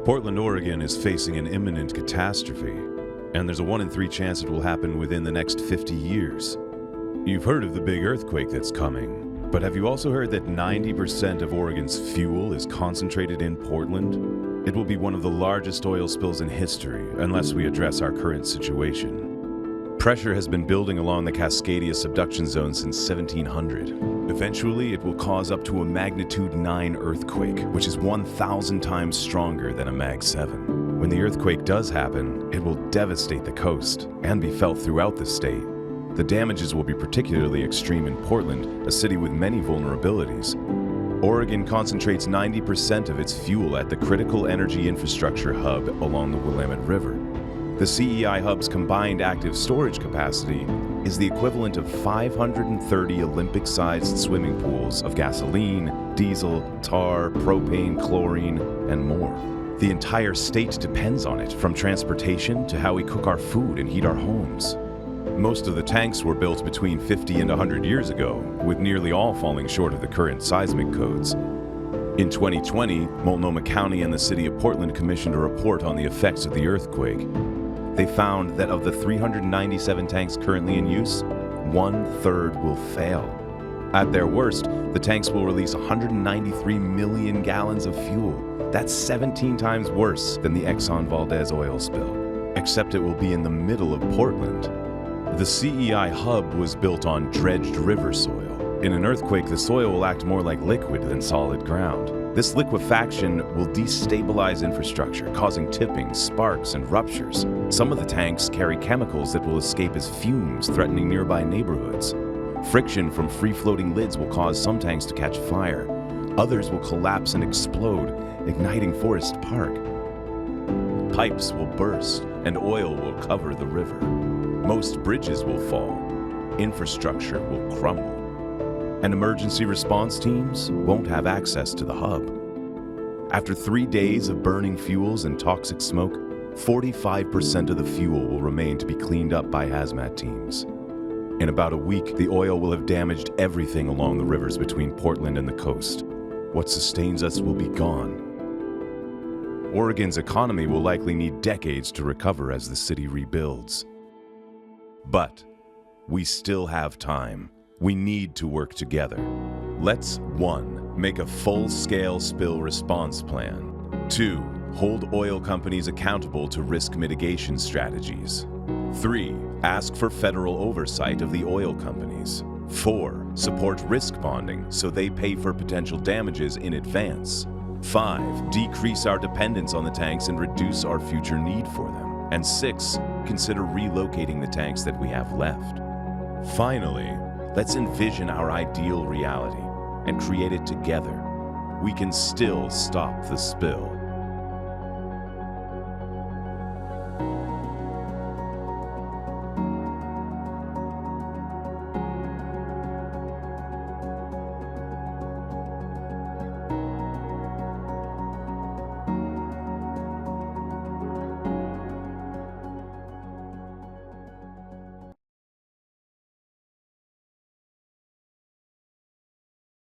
Portland, Oregon is facing an imminent catastrophe, and there's a 1 in 3 chance it will happen within the next 50 years. You've heard of the big earthquake that's coming, but have you also heard that 90% of Oregon's fuel is concentrated in Portland? It will be one of the largest oil spills in history unless we address our current situation. Pressure has been building along the Cascadia Subduction Zone since 1700. Eventually, it will cause up to a magnitude 9 earthquake, which is 1,000 times stronger than a Mag 7. When the earthquake does happen, it will devastate the coast and be felt throughout the state. The damages will be particularly extreme in Portland, a city with many vulnerabilities. Oregon concentrates 90% of its fuel at the critical energy infrastructure hub along the Willamette River. The CEI hub's combined active storage capacity is the equivalent of 530 Olympic-sized swimming pools of gasoline, diesel, tar, propane, chlorine, and more. The entire state depends on it, from transportation to how we cook our food and heat our homes. Most of the tanks were built between 50 and 100 years ago, with nearly all falling short of the current seismic codes. In 2020, Multnomah County and the city of Portland commissioned a report on the effects of the earthquake. They found that of the 397 tanks currently in use, 1/3 will fail. At their worst, the tanks will release 193 million gallons of fuel. That's 17 times worse than the Exxon Valdez oil spill, except it will be in the middle of Portland. The CEI hub was built on dredged river soil. In an earthquake, the soil will act more like liquid than solid ground. This liquefaction will destabilize infrastructure, causing tipping, sparks, and ruptures. Some of the tanks carry chemicals that will escape as fumes, threatening nearby neighborhoods. Friction from free-floating lids will cause some tanks to catch fire. Others will collapse and explode, igniting Forest Park. Pipes will burst, and oil will cover the river. Most bridges will fall. Infrastructure will crumble. And emergency response teams won't have access to the hub. After 3 days of burning fuels and toxic smoke, 45% of the fuel will remain to be cleaned up by hazmat teams. In about a week, the oil will have damaged everything along the rivers between Portland and the coast. What sustains us will be gone. Oregon's economy will likely need decades to recover as the city rebuilds. But we still have time. We need to work together. Let's 1. Make a full-scale spill response plan. 2. Hold oil companies accountable to risk mitigation strategies. 3. Ask for federal oversight of the oil companies. 4. Support risk bonding so they pay for potential damages in advance. 5. Decrease our dependence on the tanks and reduce our future need for them. And 6. Consider relocating the tanks that we have left. Finally, let's envision our ideal reality and create it together. We can still stop the spill.